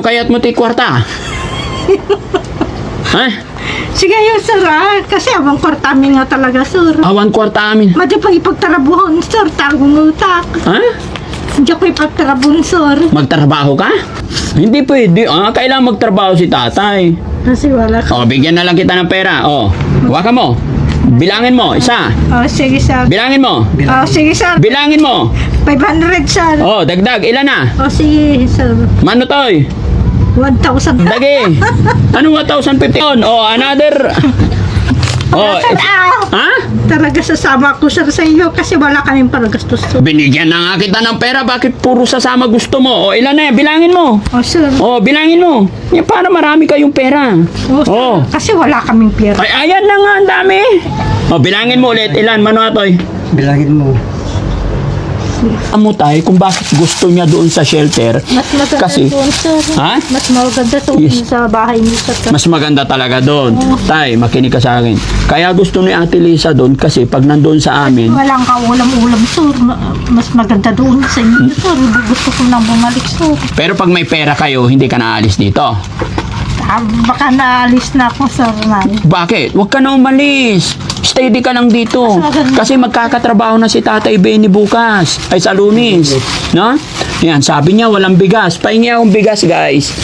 Kaya't mo ti kwarta? Ha? Sige yun, sir, kasi abang kwartami nga talaga, sir. Awan kwarta amin. Madya pa ipagtarabuhon, sir, tagong utak. Ha? Madya pa ipagtarabun, sir. Magtrabaho ka? Hindi pwede. Kailangan magtrabaho si tatay. Kasi wala ka. Bigyan na lang kita ng pera. Waka mo. Bilangin mo. Isa. Sige, sir. Bilangin mo. Sige, sir. Bilangin mo. 500, sir. Dagdag. Ilan na? Sige, sir. Manutoy. 1,000. Dagi. Ano 1,050? Another. Sir, Ha? talaga sasama ko, sir, sa iyo kasi wala kaming paragastos, sir. Binigyan na nga kita ng pera. Bakit puro sasama gusto mo? Ilan na yan? Bilangin mo. Sir. Bilangin mo. Para marami kayong pera. Sir. Kasi wala kaming pera. Ay, ayan na nga. Ang dami. Bilangin mo ulit. Ilan? Manuatoy? Bilangin mo. Amo tayo kung bakit gusto niya doon sa shelter. Mas maganda Kasi, doon, sir. ha? Mas maganda doon Yes. sa bahay niyo, sir. Mas maganda talaga doon. Tay, makinig ka sa akin. Kaya gusto ni Ate Lisa doon kasi pag nandoon sa amin, Walang kaulam-ulam, sir. Mas maganda doon sa inyo, sir. Gusto ko nang bumalik, sir. pero pag may pera kayo, hindi ka naalis dito. Baka naalis na ako, sir. Bakit? Huwag ka na umalis. Steady ka lang dito. Kasi magkakatrabaho na si Tatay Benny bukas. Ay, sa Lunes. No? Yan, sabi niya walang bigas. Pahingi akong bigas, guys.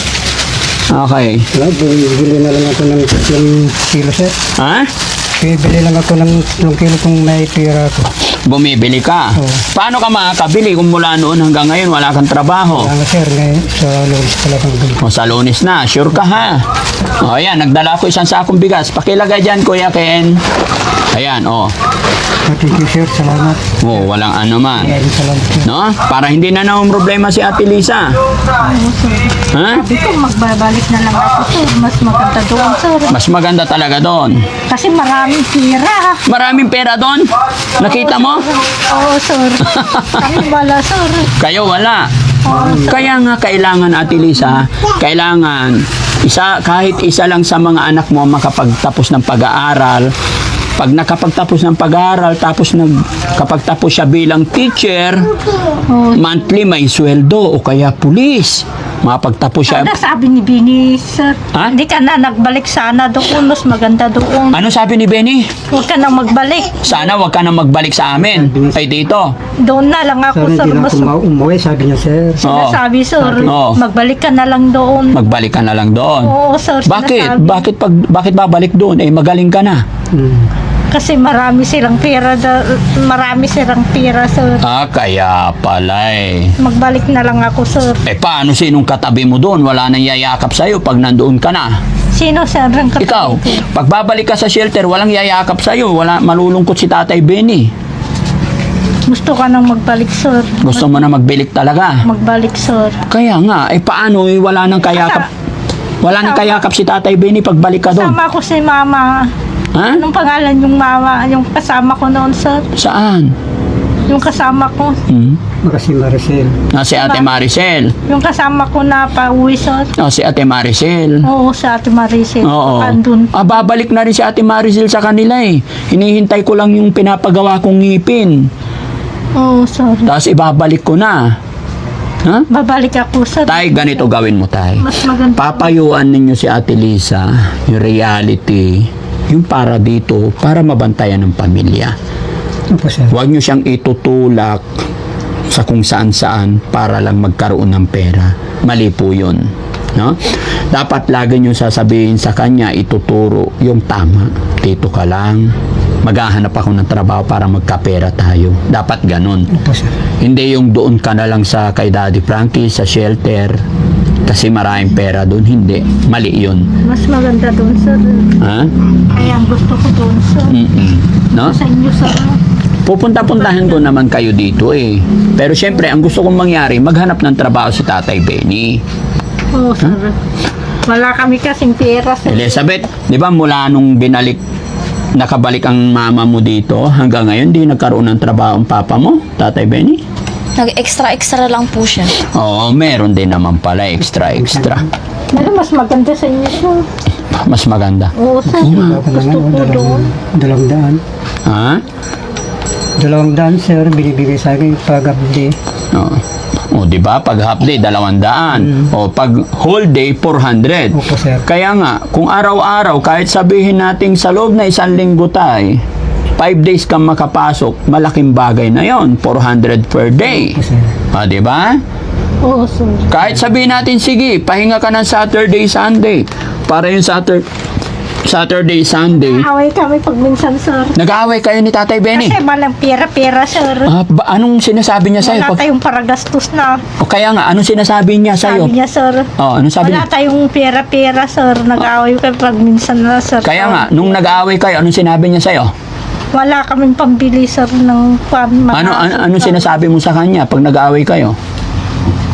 Okay. Wala, bibili na lang ako ng 3 kilo, sir. Ha? Bibili lang ako ng 3 kilo kung may pera ako. Bumibili ka. Oo. Paano ka makakabili kung mula noon hanggang ngayon wala kang trabaho? Wala nga, sir, ngayon sa Lunes pala kang bili. Sa Lunes na, sure ka ha? Ayan, nagdala ko isang sakong bigas. Pakilagay dyan, Kuya Ken. Ayan, Thank you, sir. Salamat. walang ano man. Ayan, salamat, sir. No? Para hindi na naman problema si Ate Lisa. Oo, sir. Ha? Sabi ko, magbabalik na lang ako, sir. Mas maganda doon, sir. Mas maganda talaga doon. Kasi maraming pera. Maraming pera doon. Nakita mo? Oo, sir. Kami wala, sir. Kayo wala. Oo, sir. Kaya nga kailangan, Ate Lisa, kailangan kahit isa lang sa mga anak mo makapagtapos ng pag-aaral. Pag nakapagtapos ng pag-aaral, tapos kapagtapos siya bilang teacher, monthly may sweldo o kaya pulis. Mapagtapos siya. Sana sabi ni Bini, sir, Ha? hindi ka na nagbalik sana doon. Mas maganda doon. Ano sabi ni Benny? Huwag ka nang magbalik. Sana wag ka na magbalik sa amin. Ay dito. Doon na lang ako, Sana sir. hindi na Mas ako umuwi, sabi niya, sir. sinasabi, sir. Oo. Magbalik ka na lang doon. Magbalik ka na lang doon. Oo, sir. Bakit? sinasabi. Bakit babalik doon? Magaling ka na. Kasi marami silang pera, sir. Kaya pala eh. Magbalik na lang ako, sir. Paano sinong katabi mo doon? Wala nang yayakap sa'yo pag nandoon ka na. Sino, sir? Ang katabi Ikaw, ko? pag babalik ka sa shelter, walang yayakap sa'yo. Malulungkot si Tatay Benny. Gusto ka nang magbalik, sir. Gusto mo na magbilik talaga. Magbalik, sir. Kaya nga, paano wala nang kayakap? Wala nang kayakap si Tatay Benny pag balik ka doon. Kasama ko si mama. Ha? Anong pangalan yung mama? Yung kasama ko noon, sir? Saan? Yung kasama ko. Makasi Maricel. Si Ate Maricel. Yung kasama ko na pauwi, sir. Si Ate Maricel. Oo, sa Ate Maricel. Oo. Andun. Babalik na rin si Ate Maricel sa kanila eh. Hinihintay ko lang yung pinapagawa kong ngipin. Oo, sir. Tapos ibabalik ko na. Ha? Babalik ako, sir. Tay, ganito gawin mo, Tay. Mas maganda. Papayuan ninyo si Ate Lisa, yung reality, yung para dito, para mabantayan ng pamilya. Opo, sir. Huwag nyo siyang itutulak sa kung saan-saan para lang magkaroon ng pera. Mali po yun. No? Dapat lagi nyo sasabihin sa kanya, ituturo yung tama. Dito ka lang, maghahanap ako ng trabaho para magkapera tayo. Dapat ganun. Opo, sir. Hindi yung doon ka na lang sa kay Daddy Frankie, sa shelter, kasi maraming pera doon. Hindi. Mali yun. Mas maganda doon, sir. Ha? Kaya ang gusto ko doon, sir. No? Sa inyo, sir. Pupunta-puntahan ko naman kayo dito eh. Pero syempre, ang gusto kong mangyari, maghanap ng trabaho si Tatay Benny. Oo, sir. Wala kami kasing pera, sir. Elizabeth, di ba mula nung nakabalik ang mama mo dito, hanggang ngayon, di nagkaroon ng trabaho ang papa mo, Tatay Benny? Nag-extra-extra lang po siya. Oo, meron din naman pala, extra. Pero mas maganda sa inyo, sir. Mas maganda. Oo, sir. Ako na Gusto nga, ko doon. 200. Ha? 200, sir, binibigay sa akin pag-abdi. Oo. O, di ba? Pag half day, 200. O, pag whole day, 400. Opo, sir. Kaya nga, kung araw-araw, kahit sabihin natin sa loob na 1 linggo tayo, 5 days kang makapasok, malaking bagay na yon, 400 per day. Opo, sir. O, di ba? Oo, sir. Kahit sabihin natin, sige, pahinga ka ng Saturday, Sunday. Para yung Saturday, Sunday, Away kami pag minsan, sir. nag-aaway kayo ni Tatay Benny. Kasi walang pera-pera, sir. Anong sinasabi niya sa'yo? Wala tayong paragastos na. O kaya nga, anong sinasabi niya sa'yo? Sabi niya, sir. Oh, anong sabi Wala niya? tayong pera-pera, sir. Nag-away kami pag minsan na, sir. Kaya nga, nung nag-aaway kayo, anong sinabi niya sa'yo? Wala kaming pambili, sir, ng Anong sinasabi mo sa kanya pag nag-aaway kayo?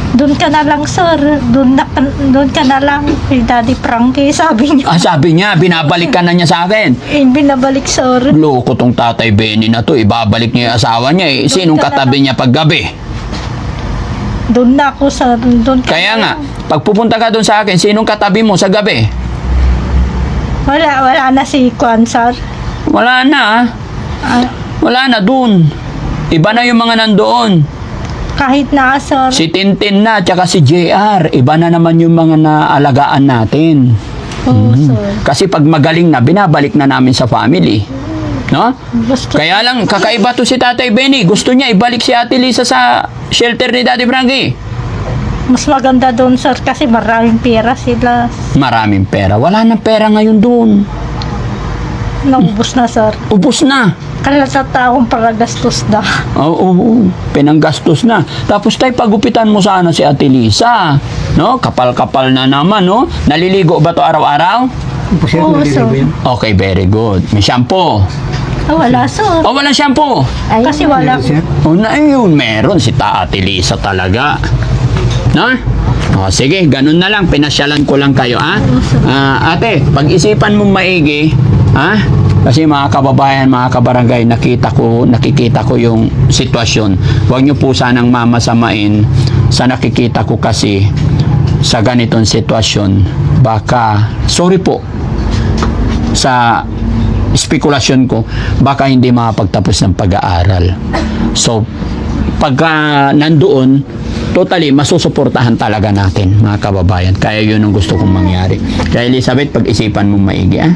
Doon ka na lang, sir. Doon ka na lang. Kay Daddy Frankie, sabi niya. Sabi niya, binabalik ka na niya sa akin. Binabalik, sir. Loko tong Tatay Benny na to, ibabalik niya yung asawa niya eh. Sinong katabi niya pag gabi? Doon na ako, sir. Doon ka Kaya na nga, lang. pag pupunta ka doon sa akin, sinong katabi mo sa gabi? Wala na si Kwan, sir. Wala na ah. Wala na doon. Iba na yung mga nandoon. Kahit na, sir. Si Tintin na, tsaka si JR. Iba na naman yung mga naalagaan natin. Oo, sir. Kasi pag magaling na, binabalik na namin sa family. No? Gusto, Kaya lang, kakaiba to si Tatay Benny. Gusto niya ibalik si Ate Lisa sa shelter ni Daddy Frankie. mas maganda doon, sir, kasi maraming pera sila. Maraming pera. Wala nang pera ngayon doon. Naubos na, sir. Ubus na. Kalatatakong paragastos na. Oo, pinanggastos na. Tapos tayo, pagupitan mo sana si Ate Lisa. No? Kapal-kapal na naman, no? Naliligo ba to araw-araw? Opo, sir. Oo, Naliligo sir. yan. Okay, very good. May shampoo. Wala, sir. O, walang shampoo. Kasi wala. Meron, sir. O, na yun, meron si Ate Lisa talaga. No? O, sige, ganun na lang. Pinasyalan ko lang kayo, ha? Ate, pag-isipan mo maigi, ha? Kasi mga kababayan, mga kabarangay, nakikita ko yung sitwasyon. Huwag niyo po sanang mamasamain sa nakikita ko kasi sa ganitong sitwasyon. Baka, sorry po sa spekulasyon ko, baka hindi makapagtapos ng pag-aaral. So, pagka nandoon, totally, masusuportahan talaga natin, mga kababayan. Kaya yun ang gusto kong mangyari. Kaya Elizabeth, pag-isipan mo maigi, ah?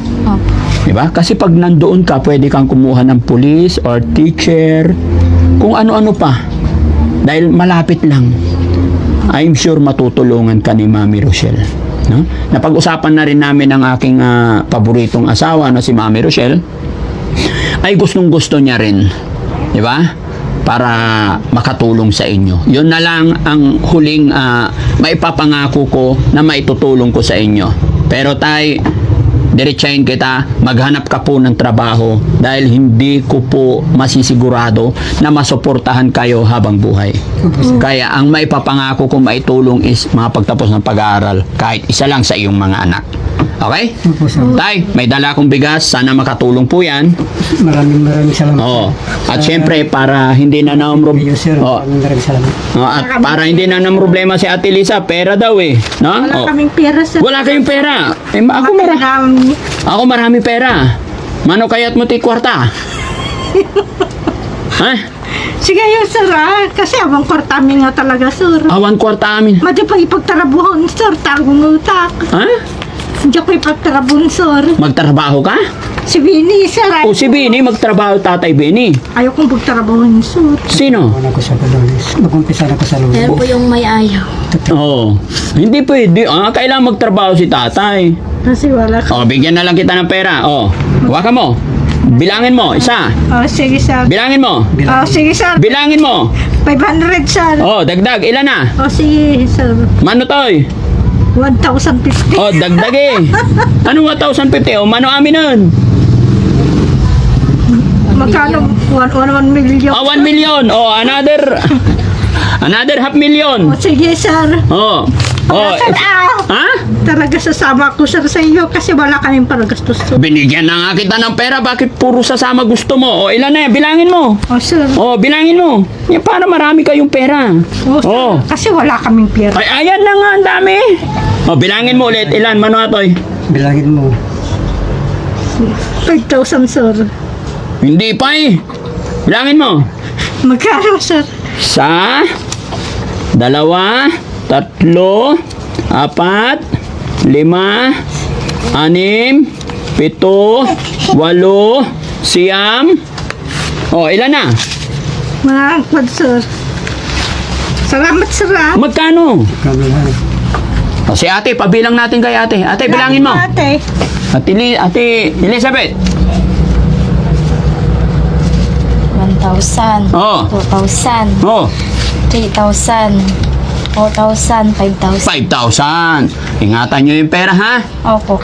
Diba? Kasi pag nandoon ka, pwede kang kumuha ng police or teacher, kung ano-ano pa. Dahil malapit lang. I'm sure matutulungan ka ni Mami Rochelle. No? Napag-usapan na rin namin ang aking paboritong asawa na si Mami Rochelle. Ay gustong-gusto niya rin. Diba? Para makatulong sa inyo. Yun na lang ang huling maipapangako ko na maitutulong ko sa inyo. Pero tay, diretsahin kita, maghanap ka po ng trabaho dahil hindi ko po masisigurado na masuportahan kayo habang buhay. Kaya ang maipapangako ko maitulong is makapagtapos ng pag-aaral kahit isa lang sa iyong mga anak. Okay? Opo, sir. Tay, may dala akong bigas. Sana makatulong po yan. Maraming salamat. Oo. At syempre, para hindi na namrob... Yes, sir. Oo. Maraming salamat. At para hindi na problema si Ate Lisa, pera daw eh. No? Wala Oo. kaming pera, sir. Wala kayong pera. Ako marami pera. Mano kaya't mo ti kwarta? Ha? Sige yun, sir, kasi abang kwartami nga talaga, sir. Awan kwarta amin. Madi pa ipagtarabuhon, sir, tagong utak. Ha? Hindi ko ipagtarabon, sir. Magtrabaho ka? Si Bini, sir. O si Bini, magtrabaho Tatay Bini. Ayaw kong pagtarabuhon, sir. Sino? Mag-umpisa ako sa Lunes. Mag-umpisa ako sa Lunes. Pero po yung may ayaw. Oo. Hindi pwede. Kailangan magtrabaho si Tatay. Kasi wala ka. Bigyan na lang kita ng pera. Hawakan mo. Bilangin mo. Isa. Sige, sir. Bilangin mo. Sige, sir. Bilangin mo. 500, sir. Dagdag. Ilan na? Sige, sir. Mano toy? 1,050. Dagdag eh. Ano 1,050? Mano amin nun? Magkano? 1 million. 1 million. Another half million. Sige, sir. Sir, Ha? talaga sasama ko, sir, sa iyo kasi wala kaming paragastos. Binigyan na nga kita ng pera. Bakit puro sasama gusto mo? Ilan na yan? Bilangin mo. Sir. Bilangin mo. Para marami kayong pera. Sir, kasi wala kaming pera. Ay, ayan na nga. Ang dami. Bilangin mo ulit. Ilan? Mano atoy? Bilangin mo. 5,000, sir. Hindi pa eh. Bilangin mo. Magkano, sir? Sa 2, 3, 4, 5, 6, 7, 8, 9, 10. Oh, ilan na? Mga angkod, sir. Salamat, sir. Magkano? Kami na. O, si ate, pabilang natin kay ate. Ate, bilangin mo. Ate. Ate Elizabeth. 1,000, Oh. 2,000, Oh, 3,000, 4,000, 5,000. 5,000. Ingatan nyo yung pera, ha? Opo.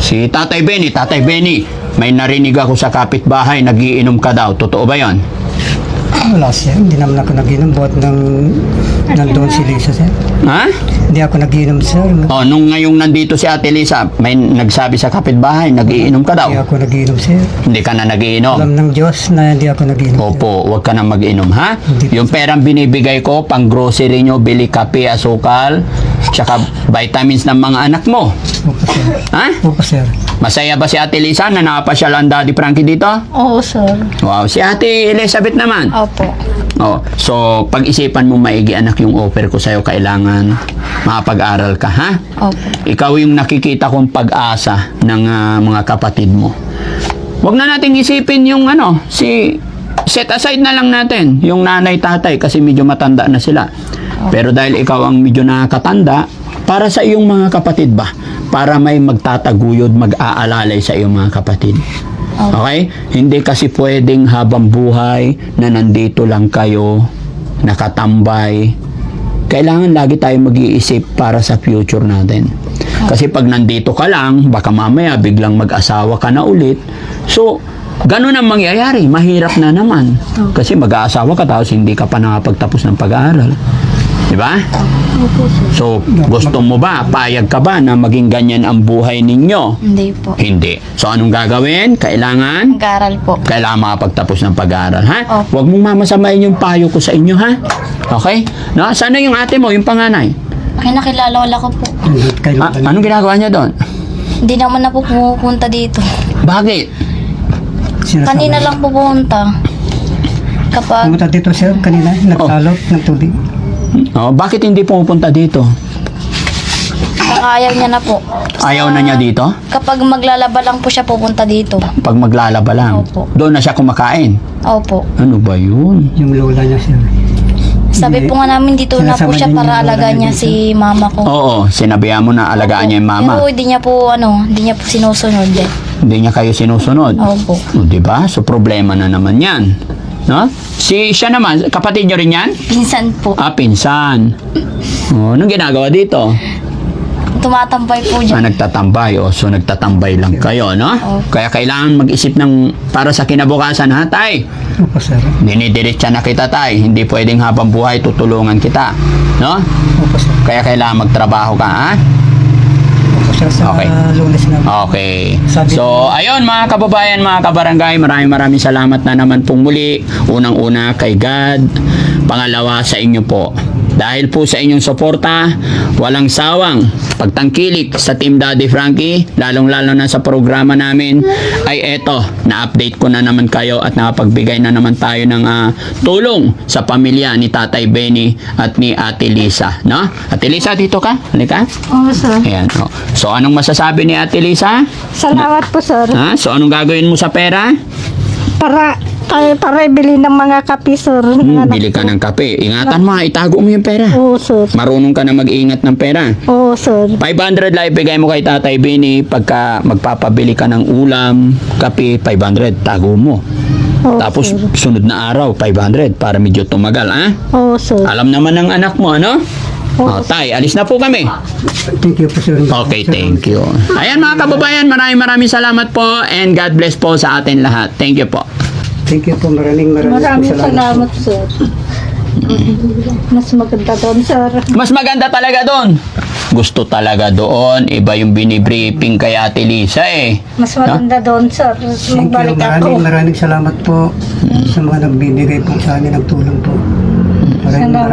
Si Tatay Benny, may narinig ako sa kapitbahay, nagiinom ka daw. Totoo ba yon? Wala siya. Hindi naman ako nag-inom. Buhat nandun si Lisa, sir. Ha? Hindi ako nag-inom, sir. Oh, nung ngayong nandito si Ate Lisa, may nagsabi sa kapitbahay, nagiinom ka daw. Hindi ako nag-inom, sir. Hindi ka na nagiinom. Alam ng Diyos na hindi ako nag-inom. sir. Opo, huwag ka na mag-inom, ha? Yung perang binibigay ko, pang grocery nyo, bili kape, asukal, tsaka vitamins ng mga anak mo. Opo, sir. Ha? Opo, sir. Masaya ba si Ate Lisa na napasyal ang Daddy Frankie dito? Oo, sir. Wow, si Ate Elizabeth naman. Opo. Oh, so pag-isipan mo maigi anak yung offer ko sa'yo, kailangan makapag-aral ka, ha? Opo. Ikaw yung nakikita kong pag-asa ng mga kapatid mo. Huwag na nating isipin yung set aside na lang natin yung nanay tatay kasi medyo matanda na sila. Pero dahil ikaw ang medyo nakakatanda, para sa iyong mga kapatid ba? Para may magtataguyod, mag-aalalay sa iyong mga kapatid. Okay? Hindi kasi pwedeng habang buhay na nandito lang kayo, nakatambay. Kailangan lagi tayo mag-iisip para sa future natin. Kasi pag nandito ka lang, baka mamaya biglang mag-asawa ka na ulit. So, ganun ang mangyayari. Mahirap na naman. Kasi mag-aasawa ka tapos hindi ka pa nakapagtapos ng pag-aaral. Di ba? Opo, sir. So, gusto mo ba? Payag ka ba na maging ganyan ang buhay ninyo? Hindi po. Hindi. So, anong gagawin? Kailangan Mag-aaral po. makapagtapos ng pag-aaral, ha? Opo. Huwag mong mamasamain yung payo ko sa inyo, ha? Okay? No? Sana yung ate mo, yung panganay? Ay, nakilala ko po. Anong ginagawa niya doon? Hindi naman na po pupunta dito. Bakit? Kanina lang po pupunta. Kapag Pumunta dito, sir. Kanina, nagsalot ng tubig. Oh, bakit hindi pumupunta dito? ayaw niya na po. Ayaw na niya dito? Kapag maglalaba lang po siya pupunta dito. Pag maglalaba lang? Opo. Doon na siya kumakain? Opo. Ano ba yun? Yung lola niya, sir. Sabi po nga namin dito na po Sinasama siya din para yung lola alagaan niya niya si mama ko. Oo, sinabihan mo na alagaan niya yung mama. Pero hindi niya po hindi niya po sinusunod eh. Hindi niya kayo sinusunod. Opo. O, diba? So, problema na naman yan. No? Siya naman, kapatid niyo rin yan? Pinsan po. Pinsan. O, anong ginagawa dito? Tumatambay po dyan. Nagtatambay. O, so nagtatambay lang kayo, no? Opo. Kaya kailangan mag-isip ng para sa kinabukasan, ha, tay? Opo, sir. Dinidiretsa na kita, tay. Hindi pwedeng habang buhay tutulungan kita. No? Opo, sir. Kaya kailangan magtrabaho ka, ha? Opo, sir. Sa Okay. Lunes na. Okay. Sabi- So, ayun mga kababayan, mga kabarangay, maraming salamat na naman pong muli. Unang-una kay God, pangalawa sa inyo po. Dahil po sa inyong suporta, walang sawang pagtangkilik sa Team Daddy Frankie, lalong-lalo na sa programa namin, ay eto, na-update ko na naman kayo at nakapagbigay na naman tayo ng tulong sa pamilya ni Tatay Benny at ni Ate Lisa. No? Ate Lisa, dito ka? Halika. Oo, sir. Ayan. Oh. So, anong masasabi ni Ate Lisa? Salamat po, sir. Ha? So, anong gagawin mo sa pera? Para ibili ng mga kape, sir. Bili ka ng kape. Ingatan mo, itago mo yung pera. Oo, sir. Marunong ka na mag-ingat ng pera. Oo, sir. 500 lang ibigay mo kay Tatay Benny pagka magpapabili ka ng ulam, kape, 500, tago mo. Oo, Tapos, sir. sunod na araw, 500 para medyo tumagal, ha? Oo, sir. Alam naman ng anak mo, ano? Oh, tay, alis na po kami. Thank you po, sir. Okay, thank you. Ayan mga kababayan, maraming salamat po and God bless po sa atin lahat. Thank you po. Thank you po. Maraming Maraming po. salamat, sir. Mas maganda doon, sir. Mas maganda talaga doon. Gusto talaga doon. Iba yung binibriefing kay Ate Lisa eh. Mas maganda doon, sir. Thank you. Magbalik ako. Maraming salamat po sa mga nagbibigay po sa amin ng tulong po. Maraming Salamat.